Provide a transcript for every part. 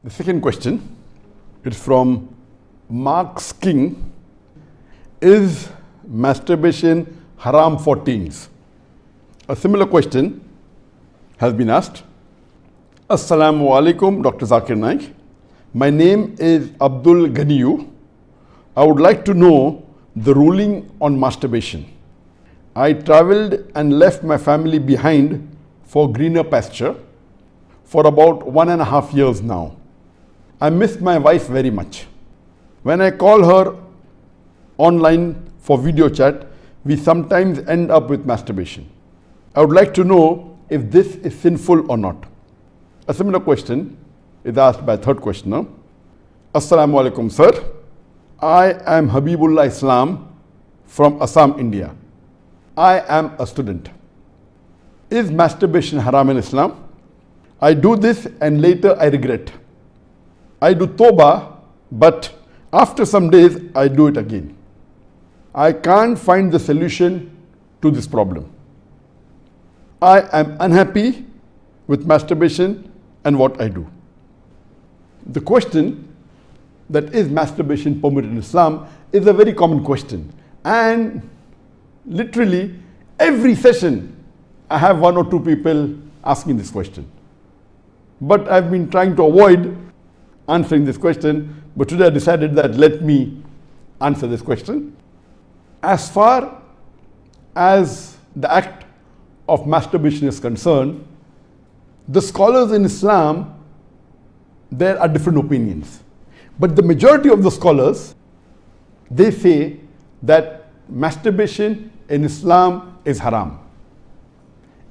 The second question is from Mark's King. Is masturbation haram for teens? A similar question has been asked. Assalamu alaikum, Dr.Zakir Naik. My name is Abdul Ganiyu. I would like to know the ruling on masturbation. I traveled and left my family behind for greener pasture for about 1.5 years now. I miss my wife very much. When I call her online for video chat, we sometimes end up with masturbation. I would like to know if this is sinful or not. A similar question is asked by third questioner. Assalamu alaikum, sir. I am Habibullah Islam from Assam, India. I am a student. Is masturbation haram in Islam? I do this and later I regret. I do tawbah, but after some days I do it again. I can't find the solution to this problem. I am unhappy with masturbation and what I do. The question that is masturbation permitted in Islam is a very common question, and literally every session I have 1 or 2 people asking this question. But I've been trying to avoid answering this question, but today I decided that let me answer this question. As far as the act of masturbation is concerned, the scholars in Islam, there are different opinions. But the majority of the scholars, they say that masturbation in Islam is haram.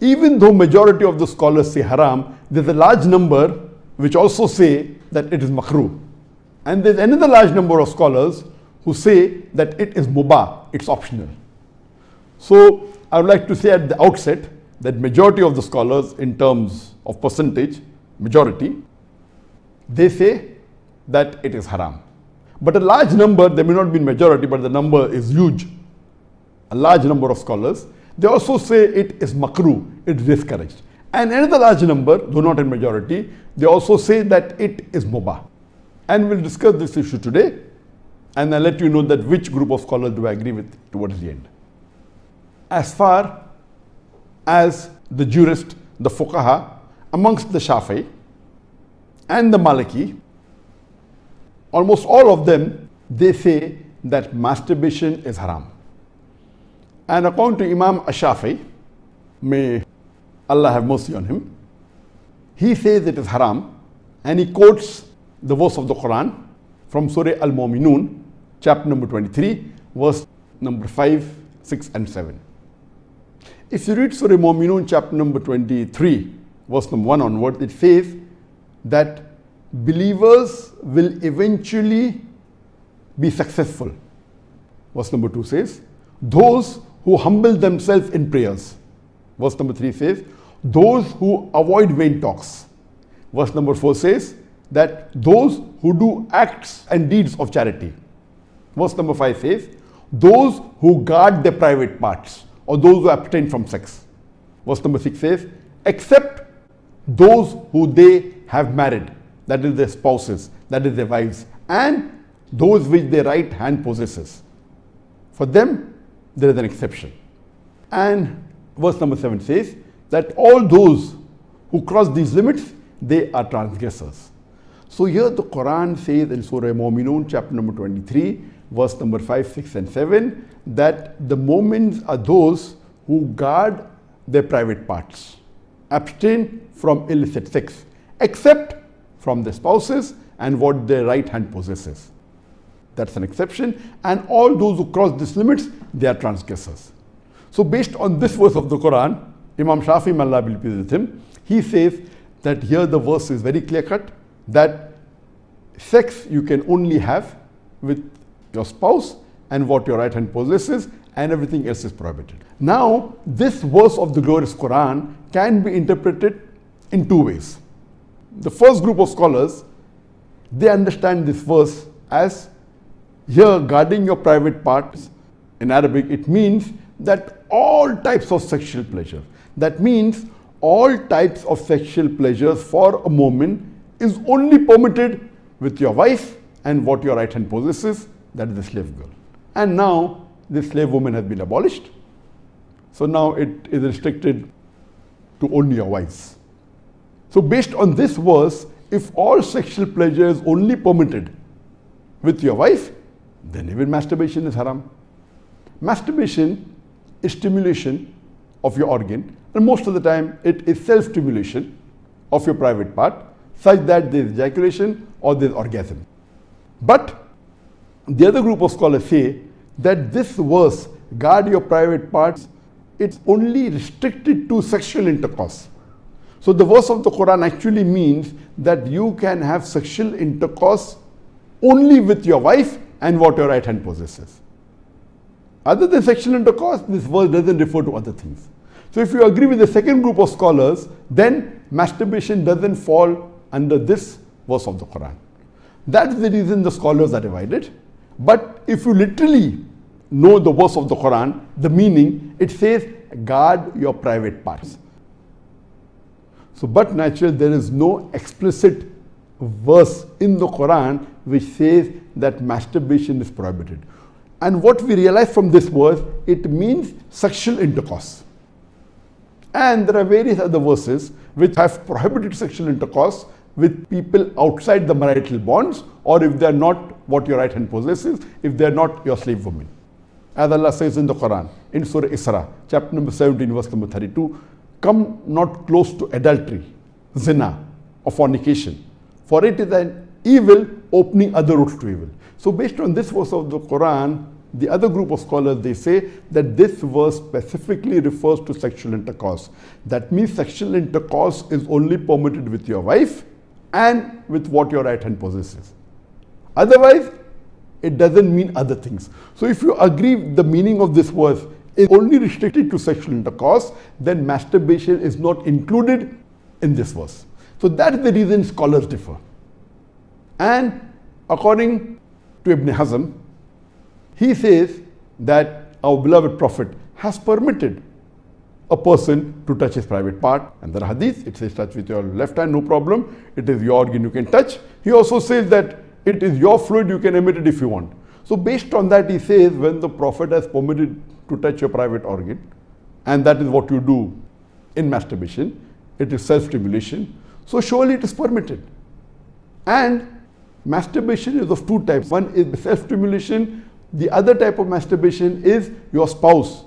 Even though majority of the scholars say haram, there's a large number which also say that it is makruh. And there's another large number of scholars who say that it is mubah, it's optional. So I would like to say at the outset that majority of the scholars, in terms of percentage, majority, they say that it is haram. But a large number, there may not be majority, but the number is huge. A large number of scholars, they also say it is makruh, it is discouraged. And another large number, though not in majority, they also say that it is mubah. And we'll discuss this issue today, and I'll let you know that which group of scholars do I agree with towards the end. As far as the jurist, the fuqaha, amongst the Shafi'i and the Maliki, almost all of them, they say that masturbation is haram. And according to Imam Ash-Shafi'i, may Allah have mercy on him, he says it is haram, and he quotes the verse of the Quran from Surah Al-Mu'minun, chapter number 23, verse number 5, 6 and 7. If you read Surah Al-Mu'minun, chapter number 23, verse number 1 onward, it says that believers will eventually be successful. Verse number 2 says, those who humble themselves in prayers. Verse number 3 says, those who avoid vain talks. Verse number 4 says that those who do acts and deeds of charity. Verse number 5 says, those who guard their private parts, or those who abstain from sex. Verse number 6 says, except those who they have married, that is their spouses, that is their wives, and those which their right hand possesses. For them, there is an exception. And verse number 7 says that all those who cross these limits, they are transgressors. So here the Quran says in Surah Al-Mu'minun, chapter number 23, verse number 5, 6 and 7, that the mu'mins are those who guard their private parts, abstain from illicit sex, except from their spouses and what their right hand possesses. That's an exception. And all those who cross these limits, they are transgressors. So based on this verse of the Quran, Imam Shafi'i, may Allah be pleased with him, he says that here the verse is very clear cut, that sex you can only have with your spouse and what your right hand possesses, and everything else is prohibited. Now, this verse of the glorious Quran can be interpreted in 2 ways. The first group of scholars, they understand this verse as here guarding your private parts. In Arabic, it means that all types of sexual pleasure. That means all types of sexual pleasures for a moment is only permitted with your wife and what your right hand possesses, that is the slave girl. And now the slave woman has been abolished. So now it is restricted to only your wives. So based on this verse, if all sexual pleasure is only permitted with your wife, then even masturbation is haram. Masturbation is stimulation of your organ, and most of the time it is self-stimulation of your private part, such that there is ejaculation or there is orgasm. But the other group of scholars say that this verse, guard your private parts, it's only restricted to sexual intercourse. So the verse of the Quran actually means that you can have sexual intercourse only with your wife and what your right hand possesses. Other than sexual intercourse, this verse doesn't refer to other things. So if you agree with the second group of scholars, then masturbation doesn't fall under this verse of the Quran. That's the reason the scholars are divided. But if you literally know the verse of the Quran, the meaning, it says, guard your private parts. So, but naturally, there is no explicit verse in the Quran which says that masturbation is prohibited. And what we realize from this verse, it means sexual intercourse. And there are various other verses which have prohibited sexual intercourse with people outside the marital bonds, or if they are not what your right hand possesses, if they are not your slave woman. As Allah says in the Quran, in Surah Isra, chapter number 17, verse number 32, come not close to adultery, zina, or fornication, for it is an evil opening other routes to evil. So based on this verse of the Quran, the other group of scholars, they say that this verse specifically refers to sexual intercourse. That means sexual intercourse is only permitted with your wife and with what your right hand possesses. Otherwise, it doesn't mean other things. So if you agree the meaning of this verse is only restricted to sexual intercourse, then masturbation is not included in this verse. So that is the reason scholars differ. And according to Ibn Hazm, he says that our beloved Prophet has permitted a person to touch his private part. And the hadith, it says touch with your left hand, no problem. It is your organ, you can touch. He also says that it is your fluid, you can emit it if you want. So based on that, he says when the Prophet has permitted to touch your private organ, and that is what you do in masturbation, it is self-stimulation, so surely it is permitted. And masturbation is of two types. One is self-stimulation. The other type of masturbation is your spouse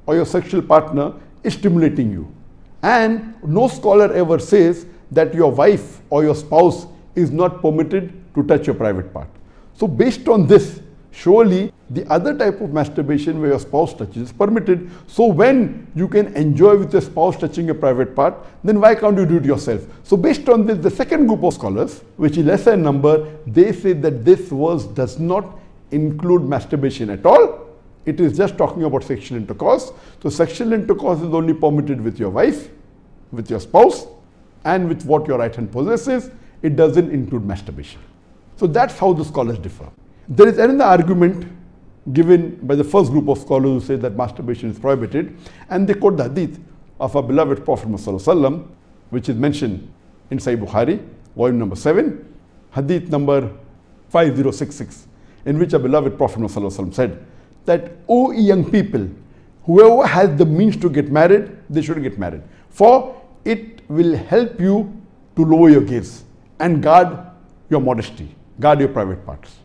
or your sexual partner is stimulating you. And no scholar ever says that your wife or your spouse is not permitted to touch your private part. So based on this, surely the other type of masturbation where your spouse touches is permitted. So when you can enjoy with your spouse touching your private part, then why can't you do it yourself? So based on this, the second group of scholars, which is lesser in number, they say that this verse does not include masturbation at all. It is just talking about sexual intercourse. So sexual intercourse is only permitted with your wife, with your spouse, and with what your right hand possesses. It doesn't include masturbation. So that's how the scholars differ. There is another argument given by the first group of scholars who say that masturbation is prohibited, and they quote the hadith of our beloved Prophet ﷺ, which is mentioned in Sahih Bukhari, volume number 7, hadith number 5066, in which our beloved Prophet ﷺ said that, O young people, whoever has the means to get married, they should get married, for it will help you to lower your gaze and guard your modesty, guard your private parts.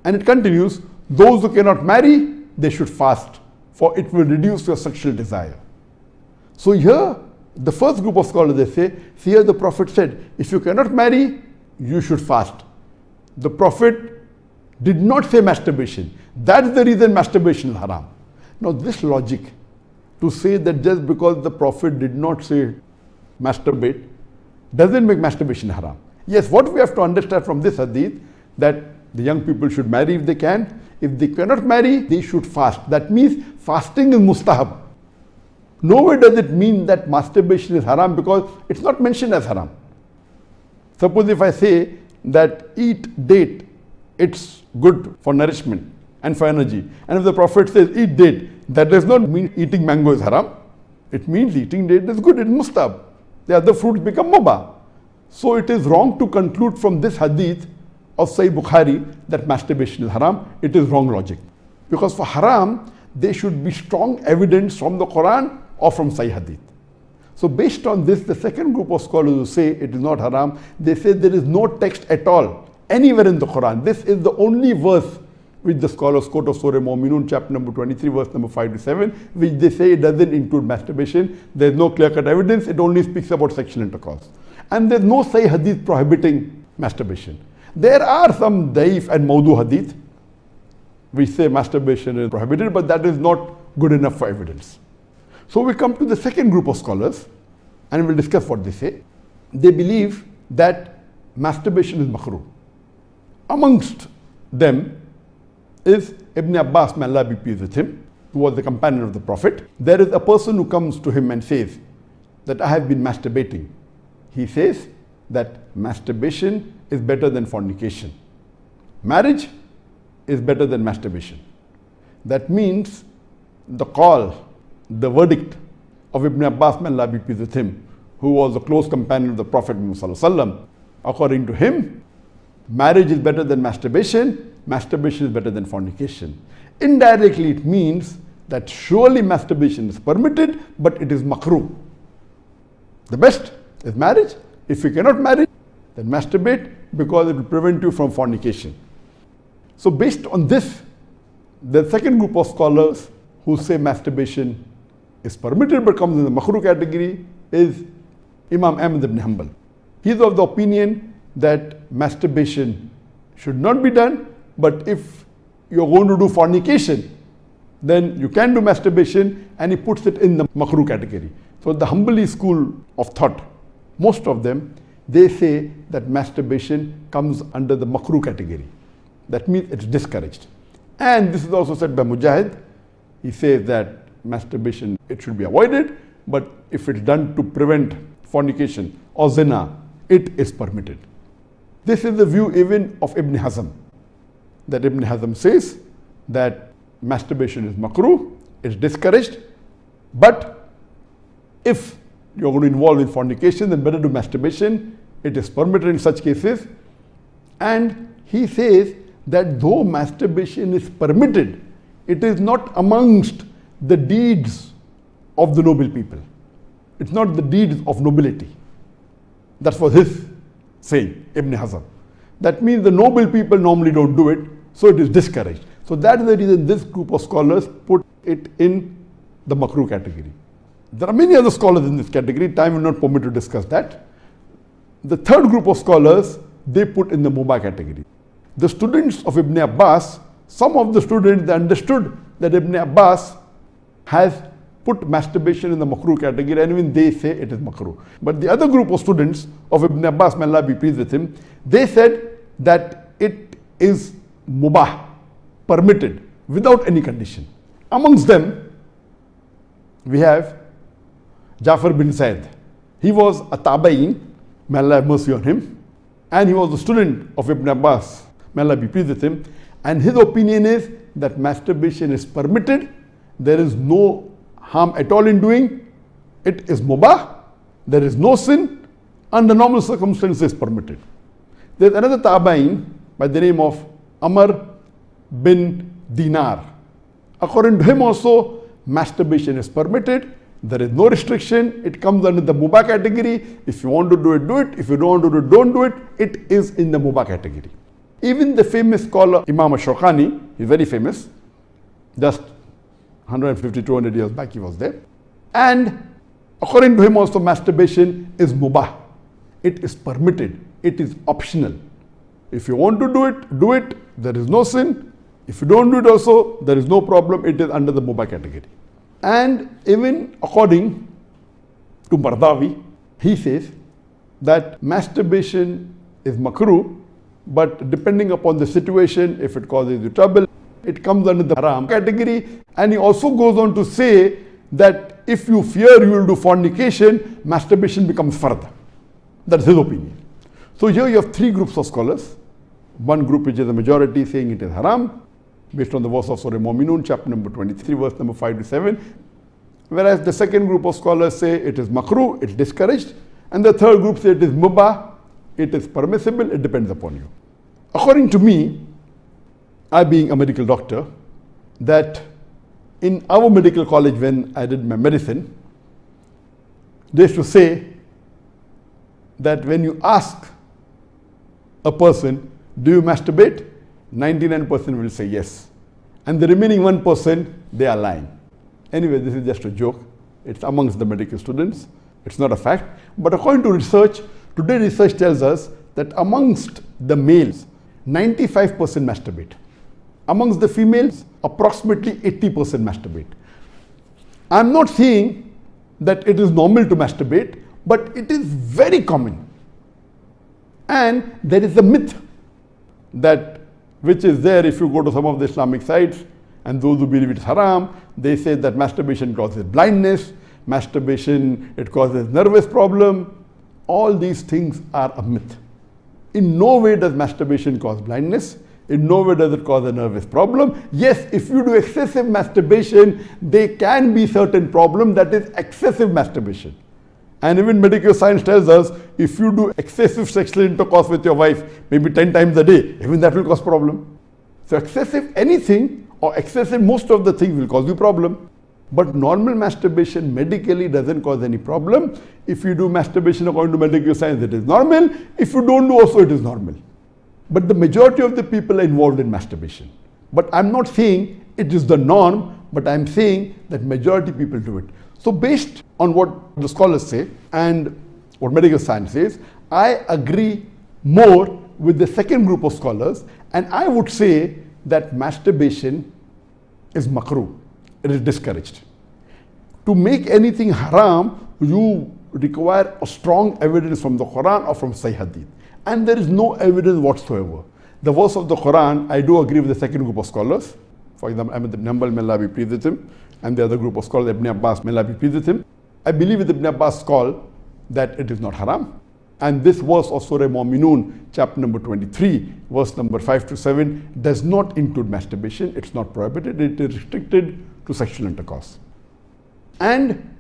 And it continues, those who cannot marry, they should fast, for it will reduce your sexual desire. So here, the first group of scholars, they say, here the Prophet said, if you cannot marry, you should fast. The Prophet did not say masturbation. That's the reason masturbation is haram. Now this logic, to say that just because the Prophet did not say masturbate, doesn't make masturbation haram. Yes, what we have to understand from this hadith, that the young people should marry if they can. If they cannot marry, they should fast. That means fasting is mustahab. Nowhere does it mean that masturbation is haram, because it's not mentioned as haram. Suppose if I say that eat date, it's good for nourishment and for energy. And if the Prophet says eat date, that does not mean eating mango is haram. It means eating date is good, it's mustahab. The other fruits become mubah. So it is wrong to conclude from this hadith of Sahih Bukhari that masturbation is haram. It is wrong logic. Because for haram, there should be strong evidence from the Quran or from Sahih hadith. So based on this, the second group of scholars who say it is not haram, they say there is no text at all anywhere in the Quran. This is the only verse which the scholars quote of Surah Mu'minun, chapter number 23, verse number 5 to 7, which they say it doesn't include masturbation. There is no clear-cut evidence. It only speaks about sexual intercourse. And there is no Sahih hadith prohibiting masturbation. There are some daif and mawdu hadith which say masturbation is prohibited, but that is not good enough for evidence. So we come to the second group of scholars and we'll discuss what they say. They believe that masturbation is makruh. Amongst them is Ibn Abbas, may Allah be pleased with him, who was the companion of the Prophet. There is a person who comes to him and says that I have been masturbating. He says that masturbation is better than fornication. Marriage is better than masturbation. That means the call, the verdict of Ibn Abbas, may Allah be pleased with him, who was a close companion of the Prophet Muhammad, according to him, marriage is better than masturbation, masturbation is better than fornication. Indirectly it means that surely masturbation is permitted, but it is makruh. The best is marriage. If you cannot marry, then masturbate, because it will prevent you from fornication. So based on this, the second group of scholars who say masturbation is permitted but comes in the makruh category is Imam Ahmad ibn Hanbal. He is of the opinion that masturbation should not be done, but if you are going to do fornication, then you can do masturbation, and he puts it in the makruh category. So the Hanbali school of thought, most of them, they say that masturbation comes under the makruh category. That means it's discouraged. And this is also said by Mujahid. He says that masturbation, it should be avoided, but if it's done to prevent fornication or zina, it is permitted. This is the view even of Ibn Hazm, that Ibn Hazm says that masturbation is makruh, it's discouraged, but if you're going to involve in fornication, then better do masturbation, it is permitted in such cases. And he says that though masturbation is permitted, it is not amongst the deeds of the noble people. It's not the deeds of nobility. That was his saying, Ibn Hazm. That means the noble people normally don't do it, so it is discouraged. So that is the reason this group of scholars put it in the makruh category. There are many other scholars in this category. Time will not permit to discuss that. The third group of scholars, they put in the mubah category. The students of Ibn Abbas, some of the students, they understood that Ibn Abbas has put masturbation in the makruh category, and even they say it is makruh. But the other group of students of Ibn Abbas, may Allah be pleased with him, they said that it is mubah, permitted, without any condition. Amongst them, we have Jafar bin Zaid. He was a tabain, may Allah have mercy on him, and he was a student of Ibn Abbas, may Allah be pleased with him, and his opinion is that masturbation is permitted, there is no harm at all in doing, it is mubah, there is no sin, under normal circumstances permitted. There is another tabain by the name of Amr bin Dinar. According to him also, masturbation is permitted, there is no restriction, it comes under the mubah category. If you want to do it, do it. If you don't want to do it, don't do it. It is in the mubah category. Even the famous scholar Imam Shawkani, he is very famous, just 150, 200 years back he was there. And according to him also, masturbation is mubah. It is permitted. It is optional. If you want to do it, do it. There is no sin. If you don't do it also, there is no problem. It is under the mubah category. And even according to Mardawi, he says that masturbation is makruh, but depending upon the situation, if it causes you trouble, it comes under the haram category. And he also goes on to say that if you fear you will do fornication, masturbation becomes fard. That's his opinion. So here you have three groups of scholars. One group which is the majority saying it is haram, based on the verse of Surah Mu'minun, chapter number 23, verse number 5 to 7. Whereas the second group of scholars say it is makruh, it's discouraged. And the third group say it is mubah, it is permissible, it depends upon you. According to me, I being a medical doctor, that in our medical college when I did my medicine, they used to say that when you ask a person, do you masturbate? 99% will say yes. And the remaining 1%, they are lying. Anyway, this is just a joke. It's amongst the medical students. It's not a fact. But according to research, today research tells us that amongst the males, 95% masturbate. Amongst the females, approximately 80% masturbate. I'm not saying that it is normal to masturbate, but it is very common. And there is a myth that which is there if you go to some of the Islamic sites, and those who believe it's haram, they say that masturbation causes blindness, masturbation, it causes nervous problem. All these things are a myth. In no way does masturbation cause blindness. In no way does it cause a nervous problem. Yes, if you do excessive masturbation, there can be certain problem, that is excessive masturbation. And even medical science tells us, if you do excessive sexual intercourse with your wife, maybe 10 times a day, even that will cause problem. So excessive anything or excessive most of the things will cause you problem. But normal masturbation medically doesn't cause any problem. If you do masturbation according to medical science, it is normal. If you don't do also, it is normal. But the majority of the people are involved in masturbation. But I'm not saying it is the norm, but I'm saying that majority people do it. So based on what the scholars say and what medical science says, I agree more with the second group of scholars, and I would say that masturbation is makruh. It is discouraged. To make anything haram, you require a strong evidence from the Quran or from Sahih Hadith. And there is no evidence whatsoever. The verse of the Quran, I do agree with the second group of scholars. For example, Ahmad ibn Hanbal, may Allah be pleased with him, and the other group of scholars, Ibn Abbas, may Allah be pleased with him. I believe with Ibn Abbas' call that it is not haram. And this verse of Surah Mu'minun, chapter number 23, verse number 5 to 7, does not include masturbation. It's not prohibited. It is restricted to sexual intercourse. And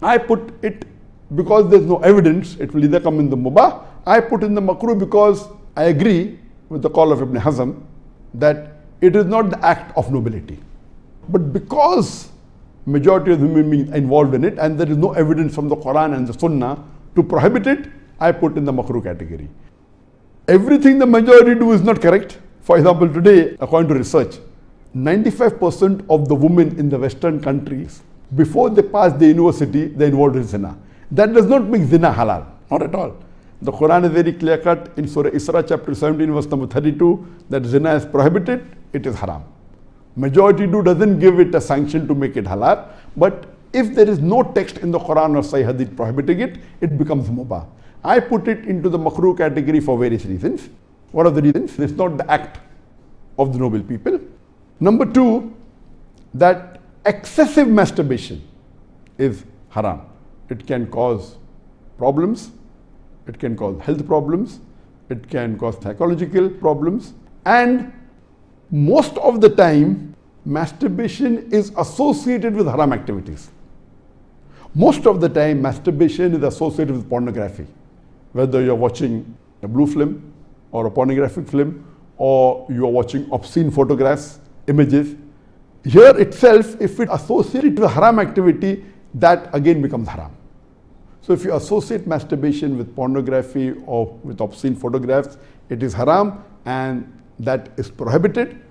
I put it, because there's no evidence, it will either come in the mubah. I put in the makruh because I agree with the call of Ibn Hazm that it is not the act of nobility. But because majority of the human beings are involved in it and there is no evidence from the Quran and the Sunnah to prohibit it, I put in the makruh category. Everything the majority do is not correct. For example, today, according to research, 95% of the women in the Western countries, before they pass the university, they're involved in zina. That does not make zina halal, not at all. The Quran is very clear cut in Surah Isra chapter 17 verse number 32 that zina is prohibited, it is haram. Majority doesn't give it a sanction to make it halal, but if there is no text in the Quran or Sahih Hadith prohibiting it, it becomes mubah. I put it into the makruh category for various reasons. What are the reasons? It's not the act of the noble people. Number two, that excessive masturbation is haram. It can cause problems, it can cause health problems, it can cause psychological problems, and most of the time, masturbation is associated with haram activities. Most of the time, masturbation is associated with pornography. Whether you're watching a blue film or a pornographic film, or you're watching obscene photographs, images. Here itself, if it associated with haram activity, that again becomes haram. So if you associate masturbation with pornography or with obscene photographs, it is haram, and that is prohibited,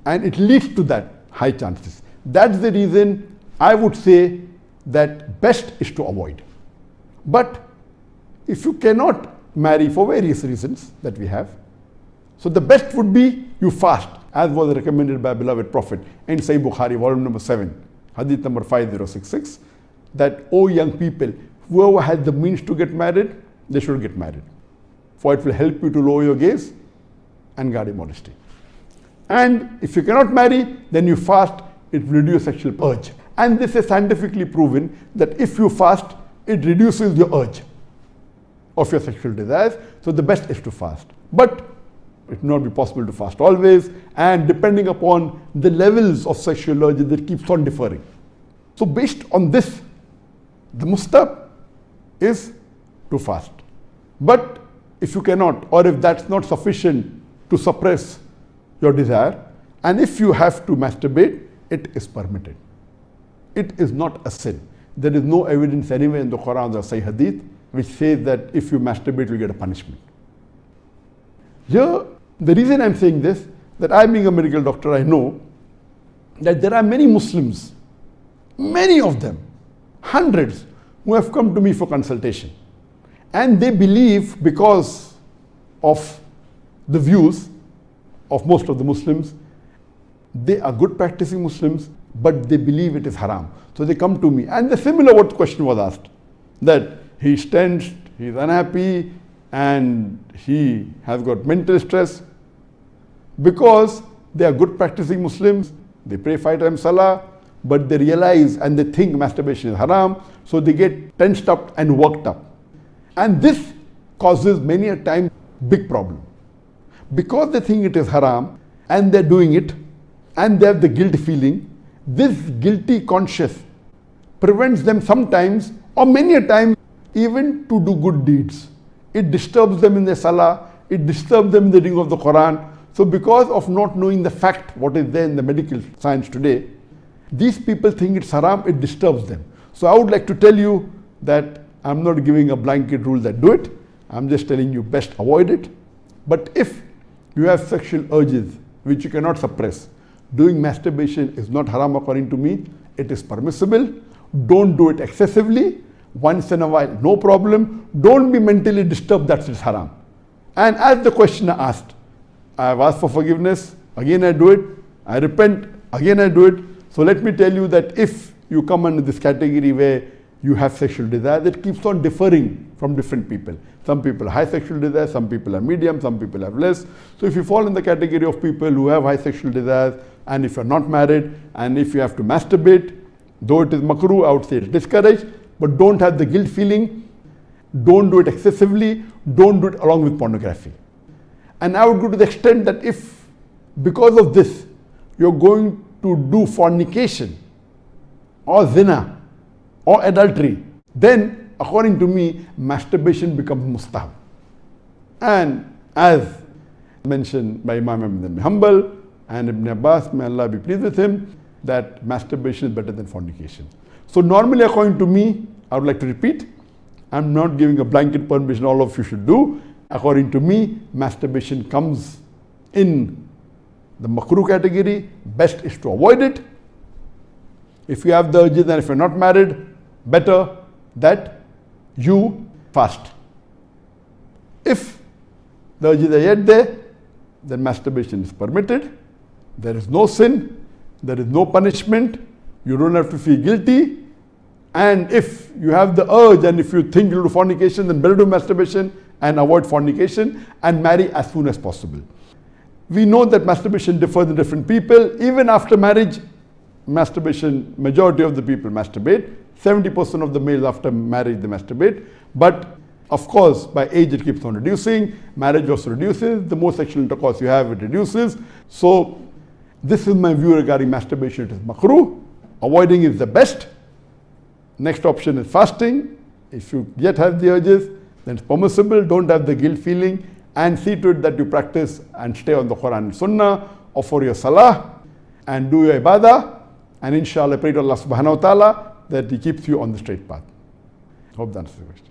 and it leads to that high chances. That's the reason I would say that best is to avoid. But if you cannot marry for various reasons that we have, so the best would be you fast, as was recommended by beloved Prophet in Sahih Bukhari, volume number 7, hadith number 5066, that, O young people, whoever has the means to get married, they should get married. For it will help you to lower your gaze and guard your modesty. And if you cannot marry, then you fast, it will reduce sexual urge. And this is scientifically proven that if you fast, it reduces your urge of your sexual desires. So the best is to fast. But it will not be possible to fast always, and depending upon the levels of sexual urge, that keeps on differing. So based on this, the mustahab is to fast. But if you cannot, or if that's not sufficient to suppress your desire, and if you have to masturbate, it is permitted. It is not a sin. There is no evidence anywhere in the Quran or Sahih Hadith which says that if you masturbate, you get a punishment. Here, the reason I'm saying this, that I being a medical doctor, I know that there are many Muslims, many of them, hundreds, who have come to me for consultation. And they believe, because of the views of most of the Muslims, they are good practicing Muslims, but they believe it is haram. So they come to me. And the similar what question was asked, that he's tensed, he's unhappy, and he has got mental stress. Because they are good practicing Muslims, they pray 5 times salah, but they realize and they think masturbation is haram, so they get tensed up and worked up. And this causes many a time big problem. Because they think it is haram and they're doing it and they have the guilt feeling, this guilty conscience prevents them sometimes or many a time even to do good deeds. It disturbs them in their salah, it disturbs them in the reading of the Quran. So because of not knowing the fact, what is there in the medical science today, these people think it's haram, it disturbs them. So I would like to tell you that I'm not giving a blanket rule that do it. I'm just telling you best avoid it. But if you have sexual urges which you cannot suppress, doing masturbation is not haram according to me. It is permissible. Don't do it excessively. Once in a while, no problem. Don't be mentally disturbed that it's haram. And as the questioner asked, I have asked for forgiveness, again I do it. I repent, again I do it. So let me tell you that if you come under this category where you have sexual desire, that keeps on differing from different people. Some people have high sexual desire, some people are medium, some people have less. So if you fall in the category of people who have high sexual desires, and if you're not married, and if you have to masturbate, though it is makruh, I would say it's discouraged, but don't have the guilt feeling, don't do it excessively, don't do it along with pornography. And I would go to the extent that if, because of this, you're going to do fornication, or zina, or adultery, then according to me, masturbation becomes mustahab. And as mentioned by Imam Ibn Hanbal and Ibn Abbas, may Allah be pleased with him, that masturbation is better than fornication. So normally according to me, I would like to repeat, I'm not giving a blanket permission all of you should do. According to me, masturbation comes in the makruh category. Best is to avoid it. If you have the urges and if you're not married, better that you fast. If the urges are yet there, then masturbation is permitted. There is no sin, there is no punishment, you don't have to feel guilty. And if you have the urge and if you think you'll do fornication, then better do masturbation and avoid fornication and marry as soon as possible. We know that masturbation differs in different people. Even after marriage, masturbation, majority of the people masturbate. 70% of the males after marriage, they masturbate. But of course, by age it keeps on reducing. Marriage also reduces. The more sexual intercourse you have, it reduces. So this is my view regarding masturbation. It is makruh. Avoiding is the best. Next option is fasting. If you yet have the urges, then it's permissible. Don't have the guilt feeling, and see to it that you practice and stay on the Quran and Sunnah, offer your salah and do your ibadah, and inshallah pray to Allah subhanahu wa ta'ala that He keeps you on the straight path. Hope that answers the question.